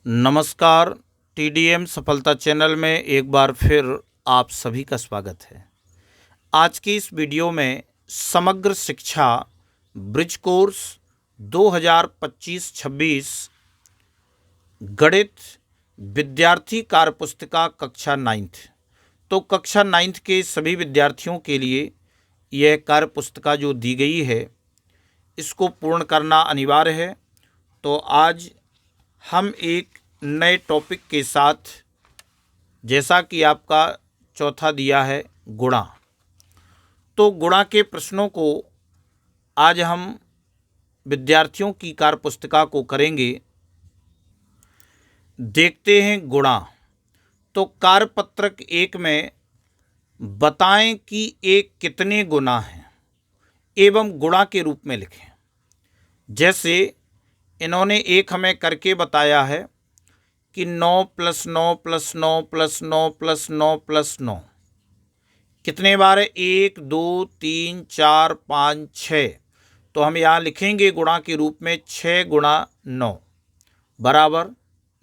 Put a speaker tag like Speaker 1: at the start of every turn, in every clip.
Speaker 1: नमस्कार। टीडीएम सफलता चैनल में एक बार फिर आप सभी का स्वागत है। आज की इस वीडियो में समग्र शिक्षा ब्रिज कोर्स 2025-26 गणित विद्यार्थी कार्य पुस्तिका कक्षा 9th। तो कक्षा 9th के सभी विद्यार्थियों के लिए यह कार्य पुस्तिका जो दी गई है इसको पूर्ण करना अनिवार्य है। तो आज हम एक नए टॉपिक के साथ, जैसा कि आपका चौथा दिया है गुणा, तो गुणा के प्रश्नों को आज हम विद्यार्थियों की कार्य पुस्तिका को करेंगे। देखते हैं गुणा। तो कार्यपत्रक 1 में बताएं कि एक कितने गुना है एवं गुणा के रूप में लिखें। जैसे इन्होंने एक हमें करके बताया है कि 9 + 9 + 9 + 9 + 9 + 9 कितने बार है? 1 2 3 4 5 6। तो हम यहाँ लिखेंगे गुणा के रूप में 6 × 9 बराबर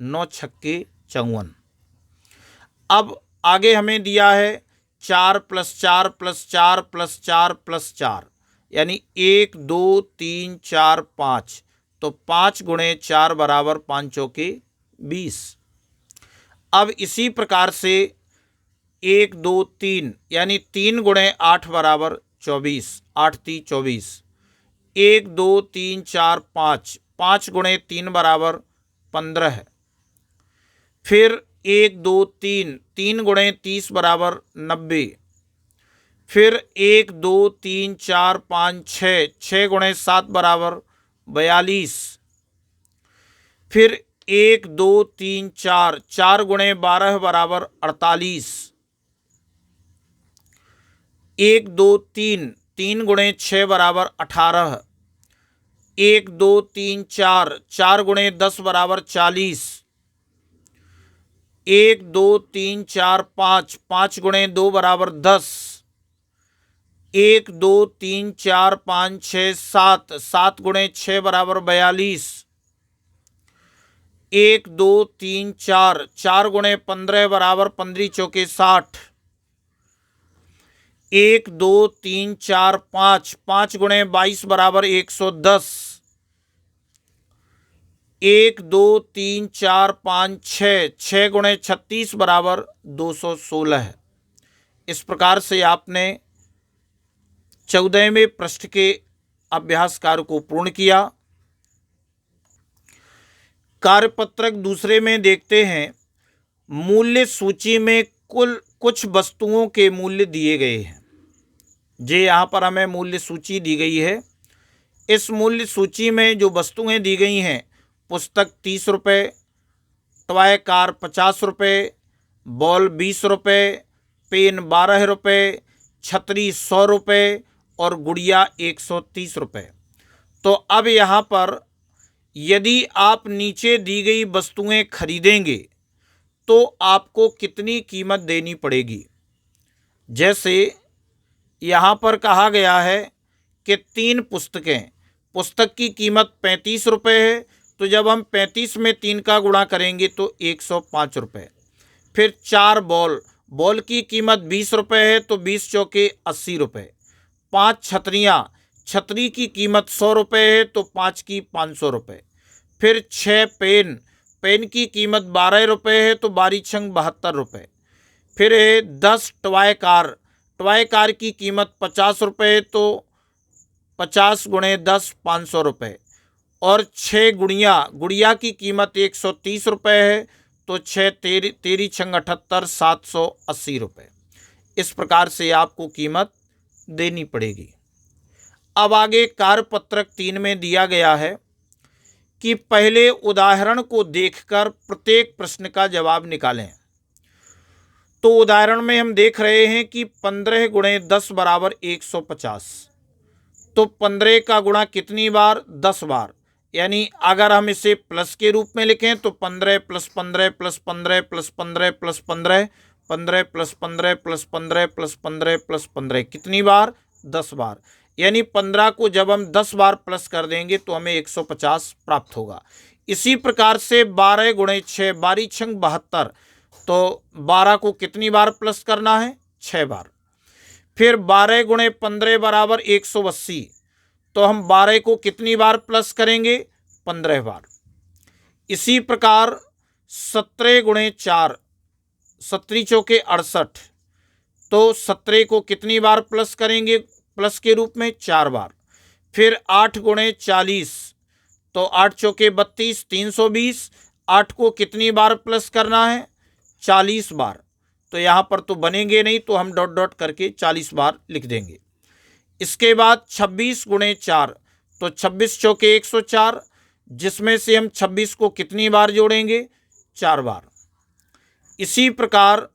Speaker 1: 9 × 6 = 54। अब आगे हमें दिया है 4 + 4 + 4 + 4 + 4 यानी 1 2 3 4 5। तो 5 × 4 बराबर 5 × 4 = 20। अब इसी प्रकार से 1 2 3 यानी 3 × 8 बराबर 24, 8 × 3 = 24। 1 2 3 4 5, 5 × 3 बराबर 15 है। फिर 1 2 3, 3 × 30 बराबर 90। फिर 1 2 3 4 5 6, 6 × 7 बराबर 42। फिर 1 2 3 4, 4 × 12 बराबर 48। 1 2 3, 3 × 6 बराबर 18। 1 2 3 4, 4 × 10 बराबर 40। 1 2 3 4 5, 5 × 2 बराबर 10। 1 2 3 4 5 6 7, 7 × 6 बराबर 42। 1 2 3 4, 4 × 15 बराबर 15 × 4 = 60। 1 2 3 4 5, 5 × 22 बराबर 110। 1 2 3 4 5 6, 6 × 36 बराबर 216 है। इस प्रकार से आपने 14वें पृष्ठ के अभ्यास कार्य को पूर्ण किया। कार्यपत्रक दूसरे में देखते हैं। मूल्य सूची में कुछ वस्तुओं के मूल्य दिए गए हैं। जे यहाँ पर हमें मूल्य सूची दी गई है। इस मूल्य सूची में जो वस्तुएं दी गई हैं, पुस्तक 30 रुपये, टॉय कार 50 रुपये, बॉल 20 रुपये, पेन 12 रुपये, छतरी 100 रुपये और गुड़िया 130 रुपये। तो अब यहाँ पर यदि आप नीचे दी गई वस्तुएं खरीदेंगे तो आपको कितनी कीमत देनी पड़ेगी। जैसे यहाँ पर कहा गया है कि 3 पुस्तकें, पुस्तक की कीमत 35 रुपये है। तो जब हम 35 में 3 का गुणा करेंगे तो 105 रुपये। फिर 4 बॉल की कीमत 20 रुपये है तो 20 × 4 = 80 रुपये। 5 छतरियाँ, छतरी की कीमत 100 रुपये है तो 5 की 500 रुपये। फिर 6 पेन की कीमत 12 रुपये है तो 12 × 72 रुपये। फिर 10 टॉय कार की कीमत 50 रुपये है तो 50 × 10 = 500 रुपये। और 6 गुड़िया की कीमत 130 रुपये है तो 6 13 × 78 780 रुपये। इस प्रकार से आपको कीमत देनी पड़ेगी। अब आगे कार्यपत्रक 3 में दिया गया है कि पहले उदाहरण को देखकर प्रत्येक प्रश्न का जवाब निकालें। तो उदाहरण में हम देख रहे हैं कि 15 × 10 बराबर 150। तो 15 का गुणा कितनी बार? 10 बार। यानी अगर हम इसे प्लस के रूप में लिखें तो 15 + 15 + 15 + 15 + 15, 15 + 15 + 15 + 15 + 15 कितनी बार? 10 बार। यानी 15 को जब हम 10 बार प्लस कर देंगे तो हमें 150 प्राप्त होगा। इसी प्रकार से 12 गुणे 6, 12 छंग 72, तो 12 को कितनी बार प्लस करना है? 6 बार। फिर 12 गुणे 15 बराबर 180, तो हम 12 को कितनी बार प्लस करेंगे? 15 बार। इसी प्रकार 17 गुणे 4, 17 चौके 68, तो 17 को कितनी बार प्लस करेंगे? प्लस के रूप में 4 बार। फिर 8 गुणे 40, तो 8 चौके 32, 320, 8 को कितनी बार प्लस करना है? 40 बार। तो यहाँ पर तो बनेंगे नहीं, तो हम डॉट डॉट करके 40 बार लिख देंगे। इसके बाद 26 गुणे 4, तो 26 चौके 104, जिसमें से हम 26 को कितनी बार जोड़ेंगे? 4 बार। इसी प्रकार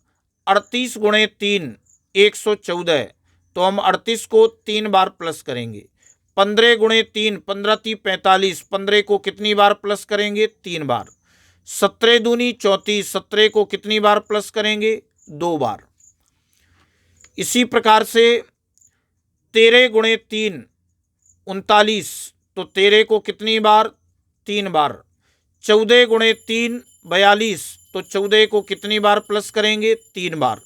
Speaker 1: 38 गुणे 3, 114, तो हम 38 को 3 बार प्लस करेंगे। 15 गुणे 3, 15 × 45, 15 को कितनी बार प्लस करेंगे? 3 बार। 17 दूनी 34, 17 को कितनी बार प्लस करेंगे? 2 बार। इसी प्रकार से 13 गुणे 3, 39, तो 13 को कितनी बार? 3 बार। 14 गुणे 3, 42, तो 14 को कितनी बार प्लस करेंगे? 3 बार।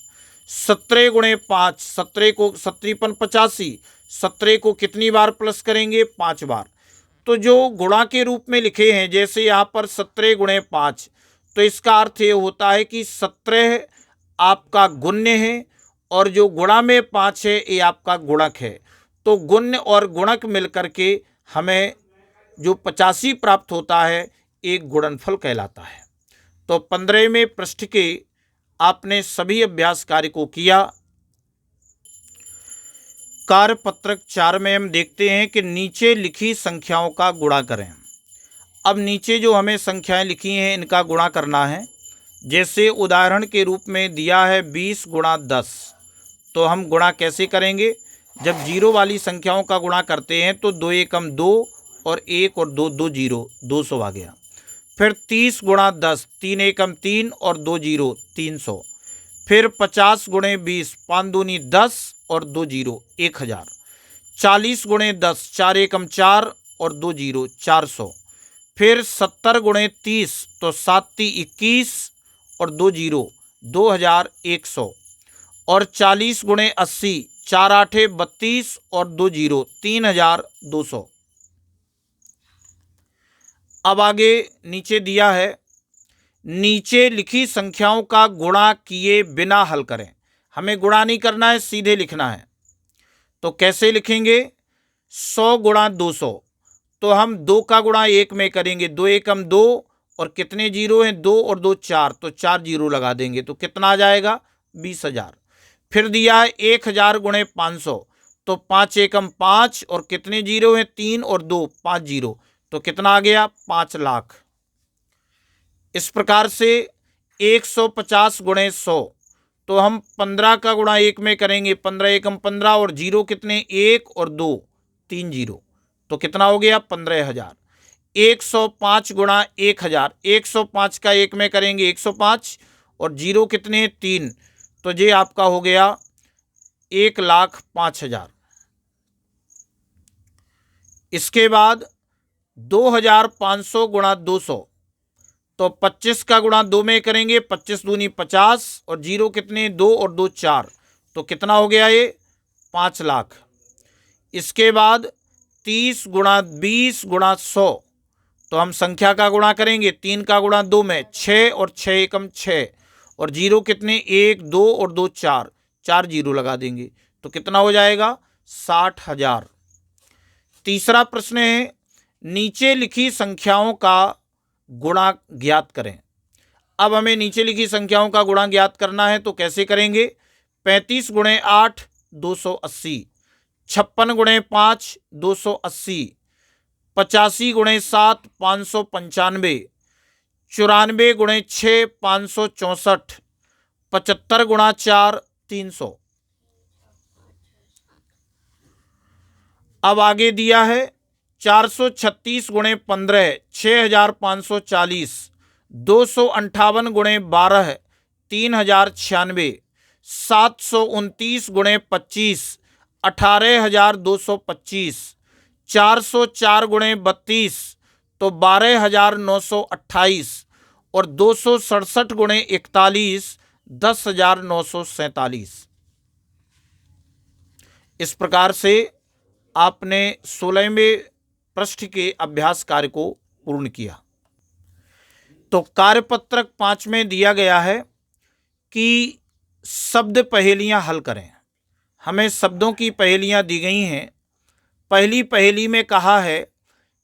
Speaker 1: 17 गुणे 5, 17 को 17 85, 17 को कितनी बार प्लस करेंगे? 5 बार। तो जो गुणा के रूप में लिखे हैं, जैसे यहाँ पर 17 गुणे 5, तो इसका अर्थ ये होता है कि 17 आपका गुण्य है और जो गुणा में 5 है ये आपका गुणक है। तो गुण्य और गुणक मिलकर के हमें जो 85 प्राप्त होता है एक गुणनफल कहलाता है। तो 15वें पृष्ठ के आपने सभी अभ्यास कार्य को किया। कार्यपत्रक 4 में हम देखते हैं कि नीचे लिखी संख्याओं का गुणा करें। अब नीचे जो हमें संख्याएं लिखी हैं इनका गुणा करना है। जैसे उदाहरण के रूप में दिया है 20 गुणा 10, तो हम गुणा कैसे करेंगे? जब जीरो वाली संख्याओं का गुणा करते हैं तो 2 एकम 2 और 1 और 2, 2 जीरो, 200 आ गया। फिर 30 गुणा 10, 3 एकम 3 और 2 जीरो, 300। फिर 50 गुणे 20, 5 दूनी 10 और 2 जीरो, 1000। 40 गुणे 10, 4 एकम 4 और 2 जीरो, 400। फिर 70 गुणे 30, तो 7 × 21 और 2 जीरो, 2100। और 40 गुणे 80, 4 8 32 और 2 जीरो, 3200। अब आगे नीचे दिया है, नीचे लिखी संख्याओं का गुणा किए बिना हल करें। हमें गुणा नहीं करना है, सीधे लिखना है। तो कैसे लिखेंगे? 100 गुणा 200, तो हम 2 का गुणा 1 में करेंगे। 2 एकम 2 और कितने जीरो हैं? 2 और 2 4, तो 4 जीरो लगा देंगे तो कितना आ जाएगा? 20,000। फिर दिया है 1000 गुणे 500, तो 5 एकम 5 और कितने जीरो हैं? 3 और 2, 5 जीरो, तो कितना आ गया? 5 लाख। इस प्रकार से 150 गुणे 100, तो हम 15 का गुणा 1 में करेंगे। 15 एकम 15 और जीरो कितने? 1 और 2, 3 जीरो, तो कितना हो गया? 15,000। 105 गुणा 1000, 105 का 1 में करेंगे 105 और जीरो कितने? 3, तो ये आपका हो गया 1,05,000। इसके बाद 2500 गुणा 200, तो 25 का गुणा 2 में करेंगे। 25 दूनी 50 और जीरो कितने? 2 और 2 4, तो कितना हो गया? ये 5 लाख। इसके बाद 30 गुणा 20 गुणा 100, तो हम संख्या का गुणा करेंगे। 3 का गुणा 2 में 6 और 6 एकम 6 और जीरो कितने? 1 2 और 2 4, 4 जीरो लगा देंगे तो कितना हो जाएगा? 60,000। तीसरा प्रश्न है, नीचे लिखी संख्याओं का गुणा ज्ञात करें। अब हमें नीचे लिखी संख्याओं का गुणा ज्ञात करना है, तो कैसे करेंगे? 35 गुणे 8, 280। 56 गुणे 5, 280। 85 गुणे 7, 595। 94 गुणे 6, 564। 75 गुणा 4, 300। अब आगे दिया है 436 गुणे 15, 6540। 258 गुणे 12, 3096। 729 गुणे 25, 18,225। 404 गुणे 32, तो 12,928 और 267 गुणे 41 10,947। इस प्रकार से आपने 16वें पृष्ठ के अभ्यास कार्य को पूर्ण किया। तो कार्यपत्रक 5 में दिया गया है कि शब्द पहेलियां हल करें। हमें शब्दों की पहेलियां दी गई हैं। पहली पहेली में कहा है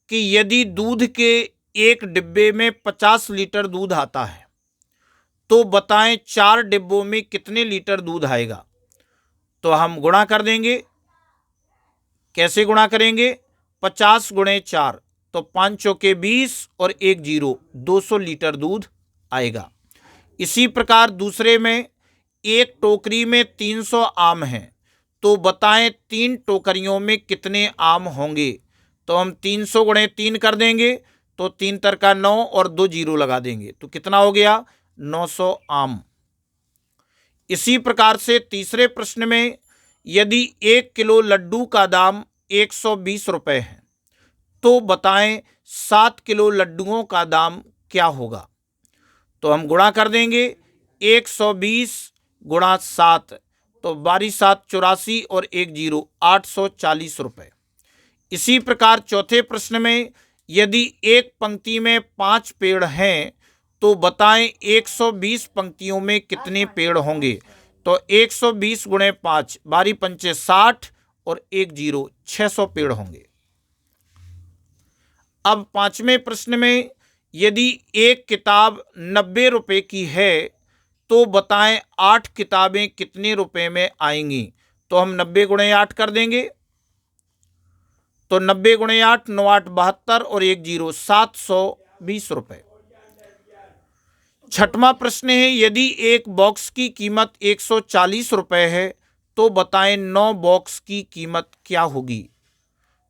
Speaker 1: कि यदि दूध के एक डिब्बे में 50 लीटर दूध आता है तो बताएं 4 डिब्बों में कितने लीटर दूध आएगा। तो हम गुणा कर देंगे। कैसे गुणा करेंगे? 50 गुणे 4 तो 5 चौके 20 और 1 0 200 लीटर दूध आएगा। इसी प्रकार दूसरे में एक टोकरी में 300 आम हैं तो बताएं 3 टोकरियों में कितने आम होंगे। तो हम 300 गुणे 3 कर देंगे तो 3 तर का 9 और 2 0 लगा देंगे तो कितना हो गया? 900 आम। इसी प्रकार से तीसरे प्रश्न में यदि 1 किलो लड्डू का दाम 120 रुपए है तो बताएं 7 किलो लड्डुओं का दाम क्या होगा। तो हम गुणा कर देंगे। 120 गुणा 7 तो 12 7 84 और 1 0 840 रुपए। इसी प्रकार चौथे प्रश्न में यदि एक पंक्ति में 5 पेड़ हैं तो बताएं 120 पंक्तियों में कितने पेड़ होंगे। तो 120 गुणे 5 12 पंचे 60 और 1 0 600 पेड़ होंगे। अब 5वें प्रश्न में यदि एक किताब 90 रुपए की है तो बताएं 8 किताबें कितने रुपए में आएंगी। तो हम 90 गुणे 8 कर देंगे। तो 90 गुणे 8 9 8 72 और 1 0 720 रुपए। छठवां प्रश्न है यदि एक बॉक्स की कीमत 140 रुपए है तो बताएं 9 बॉक्स की कीमत क्या होगी।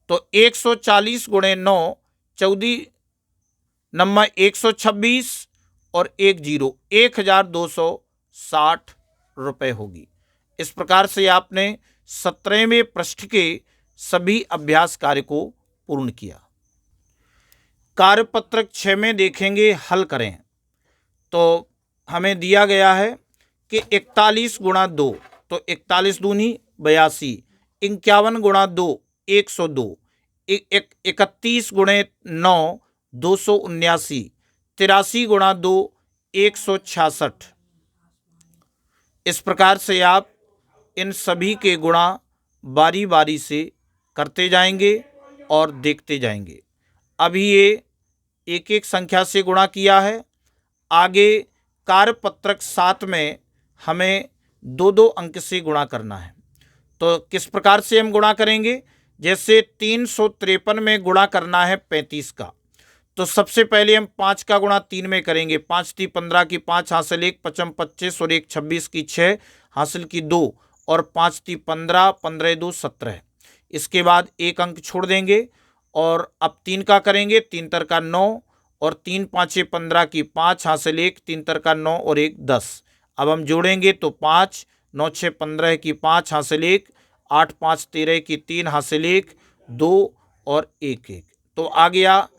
Speaker 1: तो 140 गुणे 9 14 नंबर 126 और 1 0 1260 रुपए होगी। इस प्रकार से आपने 17वें पृष्ठ के सभी अभ्यास कार्य को पूर्ण किया। कार्यपत्रक 6 में देखेंगे हल करें। तो हमें दिया गया है कि 41 गुणा 2 तो 41 दूनी 82, 51 गुणा 2 102, 31 गुणे 9 279, 83 गुणा 2 166। इस प्रकार से आप इन सभी के गुणा बारी बारी से करते जाएंगे और देखते जाएंगे। अभी ये एक एक संख्या से गुणा किया है। आगे कार्यपत्रक 7 में हमें 2-2 अंक से गुणा करना है। तो किस प्रकार से हम गुणा करेंगे? जैसे 353 में गुणा करना है 35 का, तो सबसे पहले हम 5 का गुणा 3 में करेंगे। 5 × 15 की 5 हासिल 1 5 25 और 1 26 की 6 हासिल की 2 और 5 × 15 15 2 17। इसके बाद एक अंक छोड़ देंगे और अब 3 का करेंगे। 3 तर का 9 और 3 5 15 की 5 हासिल 1 3 तर का 9 और 1 10। अब हम जोड़ेंगे तो 5 9 6 15 की 5 हासिल 1 8 5 13 की 3 हासिल 1 2 और 1 1 तो आ गया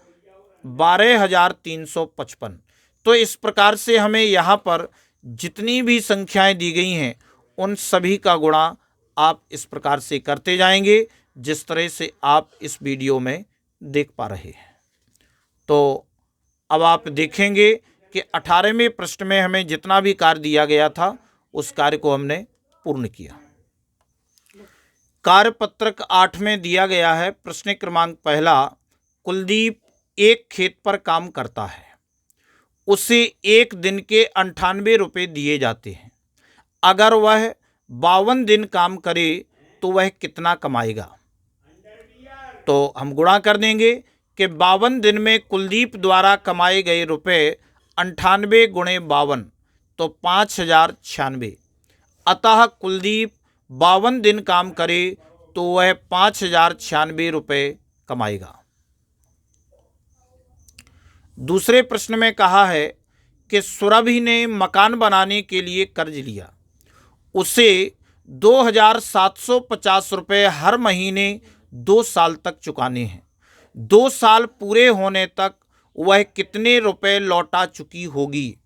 Speaker 1: 12,355। तो इस प्रकार से हमें यहाँ पर जितनी भी संख्याएं दी गई हैं उन सभी का गुणा आप इस प्रकार से करते जाएंगे जिस तरह से आप इस वीडियो में देख पा रहे हैं। तो अब आप देखेंगे कि 18वें प्रश्न में हमें जितना भी कार्य दिया गया था उस कार्य को हमने पूर्ण किया। कार्यपत्रक 8 में दिया गया है प्रश्न क्रमांक पहला, कुलदीप एक खेत पर काम करता है, उसे एक दिन के 98 रुपये दिए जाते हैं। अगर वह 52 दिन काम करे तो वह कितना कमाएगा। तो हम गुणा कर देंगे कि 52 दिन में कुलदीप द्वारा कमाए गए रुपए 98 गुणे 52 तो 5096। अतः कुलदीप 52 दिन काम करे तो वह 5096 रुपये कमाएगा। दूसरे प्रश्न में कहा है कि सुरभि ने मकान बनाने के लिए कर्ज लिया, उसे 2,750 रुपये हर महीने 2 साल तक चुकाने हैं। 2 साल पूरे होने तक वह कितने रुपए लौटा चुकी होगी।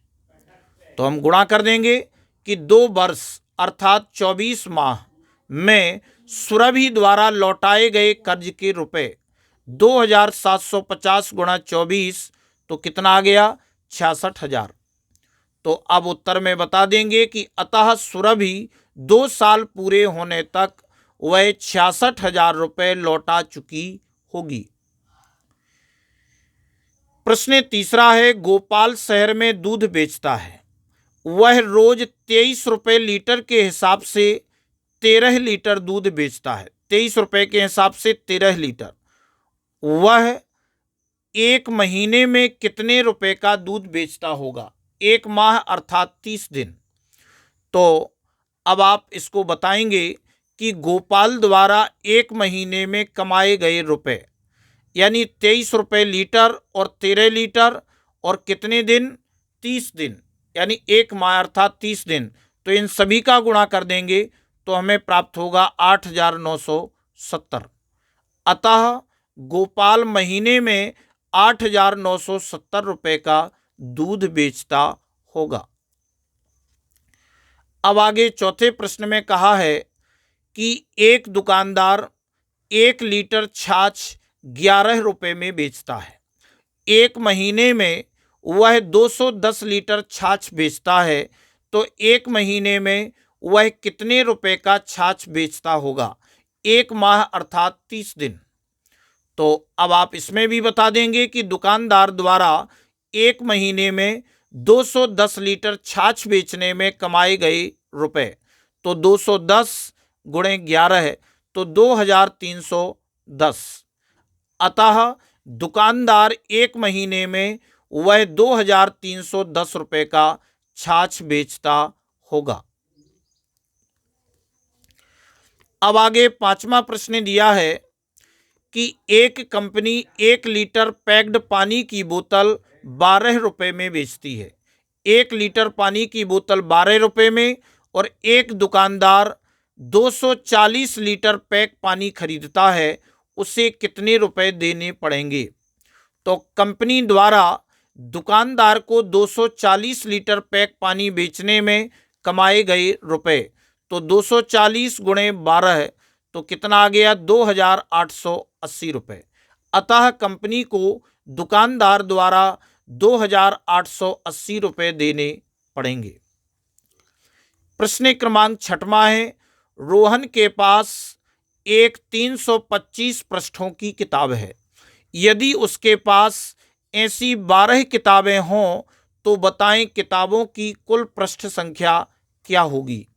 Speaker 1: तो हम गुणा कर देंगे कि 2 वर्ष अर्थात 24 माह में सुरभि द्वारा लौटाए गए कर्ज के रुपए 2750 गुणा 24 तो कितना आ गया 66,000। तो अब उत्तर में बता देंगे कि अतः सुरभि 2 साल पूरे होने तक वह 66,000 रुपए लौटा चुकी होगी। प्रश्न तीसरा है, गोपाल शहर में दूध बेचता है। वह रोज 23 रुपए लीटर के हिसाब से 13 लीटर दूध बेचता है। 23 रुपए के हिसाब से 13 लीटर। वह एक महीने में कितने रुपए का दूध बेचता होगा। एक माह अर्थात 30 दिन। तो अब आप इसको बताएंगे कि गोपाल द्वारा एक महीने में कमाए गए रुपए, यानी 23 रुपए लीटर और 13 लीटर और कितने दिन 30 दिन, यानी एक माह अर्थात 30 दिन। तो इन सभी का गुणा कर देंगे तो हमें प्राप्त होगा 8,970। अतः गोपाल महीने में 8,970 रुपए का दूध बेचता होगा। अब आगे चौथे प्रश्न में कहा है कि एक दुकानदार 1 लीटर छाछ 11 रुपए में बेचता है। एक महीने में वह 210 लीटर छाछ बेचता है। तो एक महीने में वह कितने रुपए का छाछ बेचता होगा। एक माह अर्थात 30 दिन। तो अब आप इसमें भी बता देंगे कि दुकानदार द्वारा एक महीने में 210 लीटर छाछ बेचने में कमाए गए रुपए, तो 210 गुणे 11 तो 2,310। अतः दुकानदार एक महीने में वह 2,310 रुपए का छाछ बेचता होगा। अब आगे पांचवा प्रश्न दिया है कि एक कंपनी 1 लीटर पैक्ड पानी की बोतल 12 रुपए में बेचती है। 1 लीटर पानी की बोतल 12 रुपए में और एक दुकानदार 240 लीटर पैक पानी खरीदता है, उसे कितने रुपए देने पड़ेंगे। तो कंपनी द्वारा दुकानदार को 240 लीटर पैक पानी बेचने में कमाए गए रुपए, तो 240 गुणे 12 तो कितना आ गया 2,880 रुपए। अतः कंपनी को दुकानदार द्वारा 2,880 रुपए देने पड़ेंगे। प्रश्न क्रमांक 6वां है, रोहन के पास एक 325 पृष्ठों की किताब है। यदि उसके पास ऐसी 12 किताबें हों तो बताएं किताबों की कुल पृष्ठ संख्या क्या होगी।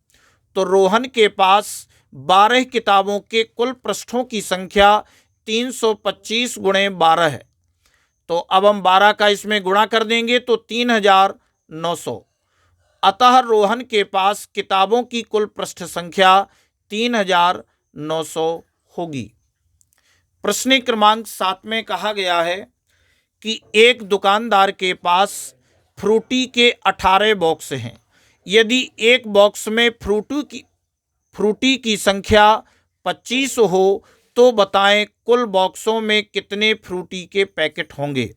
Speaker 1: तो रोहन के पास 12 किताबों के कुल पृष्ठों की संख्या 325 गुणे 12 है। तो अब हम 12 का इसमें गुणा कर देंगे तो 3,900। अतः रोहन के पास किताबों की कुल पृष्ठ संख्या 3,900 होगी। प्रश्न क्रमांक 7 में कहा गया है कि एक दुकानदार के पास फ्रूटी के 18 बॉक्स हैं। यदि एक बॉक्स में फ्रूटी की संख्या 25 हो तो बताएं कुल बॉक्सों में कितने फ्रूटी के पैकेट होंगे।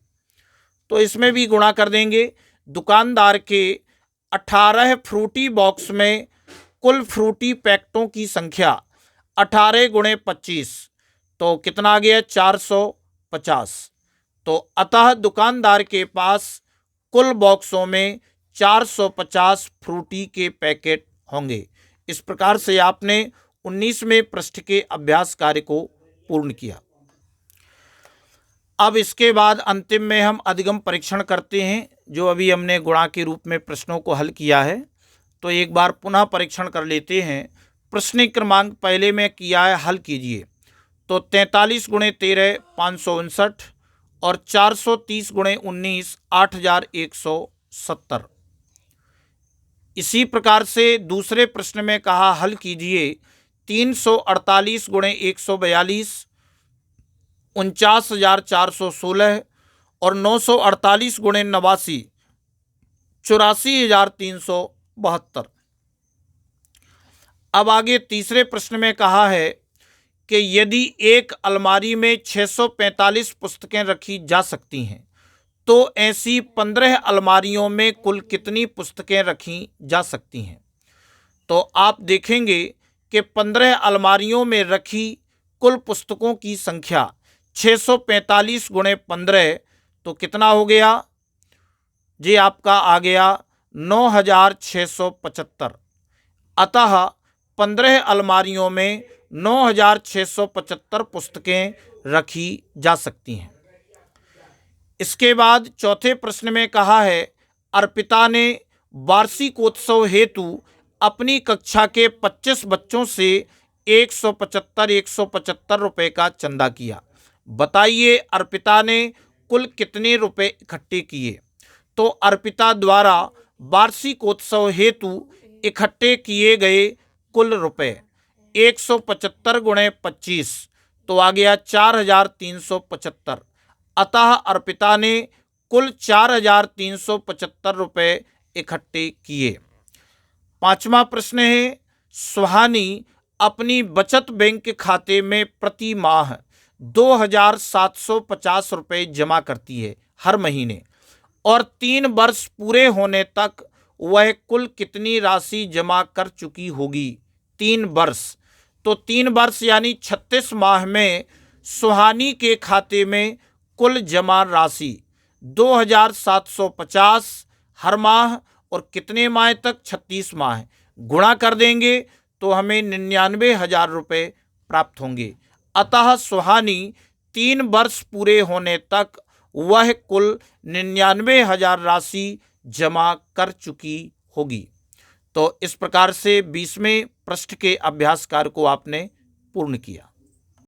Speaker 1: तो इसमें भी गुणा कर देंगे। दुकानदार के 18 फ्रूटी बॉक्स में कुल फ्रूटी पैकेटों की संख्या 18 गुणे 25 तो कितना आ गया 450। तो अतः दुकानदार के पास कुल बॉक्सों में 450 फ्रूटी के पैकेट होंगे। इस प्रकार से आपने 19वें पृष्ठ के अभ्यास कार्य को पूर्ण किया। अब इसके बाद अंतिम में हम अधिगम परीक्षण करते हैं, जो अभी हमने गुणा के रूप में प्रश्नों को हल किया है। तो एक बार पुनः परीक्षण कर लेते हैं। प्रश्न क्रमांक पहले में किया है, हल कीजिए। तो 43 गुणे 13 559 और 430 गुणे 19 8,170। इसी प्रकार से दूसरे प्रश्न में कहा हल कीजिए 348 गुणे 142 49,416 और 948 गुणे 89 84,372। अब आगे तीसरे प्रश्न में कहा है कि यदि एक अलमारी में 645 पुस्तकें रखी जा सकती हैं तो ऐसी 15 अलमारियों में कुल कितनी पुस्तकें रखी जा सकती हैं। तो आप देखेंगे कि 15 अलमारियों में रखी कुल पुस्तकों की संख्या 645 गुणे 15 तो कितना हो गया जी, आपका आ गया 9675। अतः 15 अलमारियों में 9675 पुस्तकें रखी जा सकती हैं। इसके बाद चौथे प्रश्न में कहा है, अर्पिता ने वार्षिकोत्सव हेतु अपनी कक्षा के 25 बच्चों से 175 रुपये का चंदा किया। बताइए अर्पिता ने कुल कितने रुपए इकट्ठे किए। तो अर्पिता द्वारा वार्षिकोत्सव हेतु इकट्ठे किए गए कुल रुपए 175 गुणे 25 तो आ गया 4375। अतः अर्पिता ने कुल 4375 रुपये इकट्ठे किए। पांचवा प्रश्न है, सुहानी अपनी बचत बैंक खाते में प्रति माह 2750 रुपये जमा करती है हर महीने, और 3 वर्ष पूरे होने तक वह कुल कितनी राशि जमा कर चुकी होगी। 3 वर्ष, तो 3 वर्ष यानी 36 माह में सुहानी के खाते में कुल जमा राशि 2750 हर माह, और कितने माह तक, 36 माह। गुणा कर देंगे तो हमें 99,000 रुपये प्राप्त होंगे। अतः सुहानी 3 वर्ष पूरे होने तक वह कुल 99,000 राशि जमा कर चुकी होगी। तो इस प्रकार से 20वें पृष्ठ के अभ्यास कार्य को आपने पूर्ण किया।